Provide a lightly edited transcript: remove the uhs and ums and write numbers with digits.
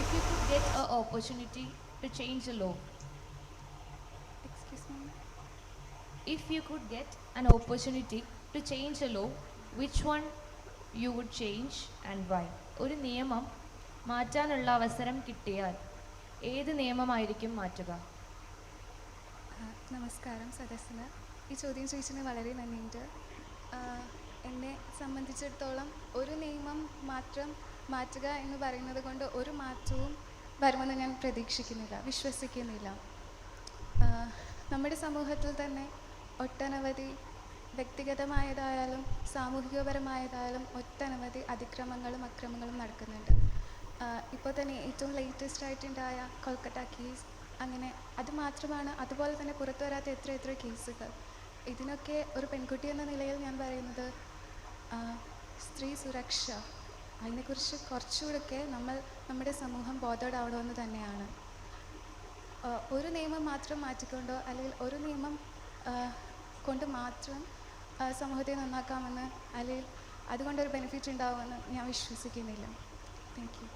If you could get an opportunity to change a law, Excuse me. if you could get an opportunity to change a law, which one you would change and why? ഒരു നിയമം മാറ്റാനുള്ള അവസരം കിട്ടിയാൽ ഏത് നിയമമായിരിക്കും മാറ്റുക? നമസ്കാരം സദസ്സിന്. ഈ ചോദ്യം ചോദിച്ചതിന് വളരെ നന്ദിയുണ്ട്. എന്നെ സംബന്ധിച്ചിടത്തോളം ഒരു നിയമം മാത്രം മാറ്റുക എന്ന് പറയുന്നത് കൊണ്ട് ഒരു മാറ്റവും വരുമെന്ന് ഞാൻ പ്രതീക്ഷിക്കുന്നില്ല, വിശ്വസിക്കുന്നില്ല. നമ്മുടെ സമൂഹത്തിൽ തന്നെ ഒട്ടനവധി വ്യക്തിഗതമായതായാലും സാമൂഹികപരമായതായാലും ഒട്ടനവധി അതിക്രമങ്ങളും അക്രമങ്ങളും നടക്കുന്നുണ്ട്. ഇപ്പോൾ തന്നെ ഏറ്റവും ലേറ്റസ്റ്റ് ആയിട്ടുണ്ടായ കൊൽക്കത്ത കേസ്, അങ്ങനെ അത് മാത്രമാണ്. അതുപോലെ തന്നെ പുറത്തു വരാത്ത എത്ര കേസുകൾ. ഇതിനൊക്കെ ഒരു പെൺകുട്ടി എന്ന നിലയിൽ ഞാൻ പറയുന്നത് സ്ത്രീ സുരക്ഷ, അതിനെക്കുറിച്ച് കുറച്ചുകൂടെയൊക്കെ നമ്മുടെ സമൂഹം ബോധേഡാവണമെന്ന് തന്നെയാണ്. ഒരു നിയമം മാത്രം മാറ്റിക്കൊണ്ടോ അല്ലെങ്കിൽ ഒരു നിയമം കൊണ്ട് മാത്രം സമൂഹത്തെ നന്നാക്കാമെന്ന് അല്ലെങ്കിൽ അതുകൊണ്ടൊരു ബെനിഫിറ്റ് ഉണ്ടാവുമെന്ന് ഞാൻ വിശ്വസിക്കുന്നില്ല. Thank you.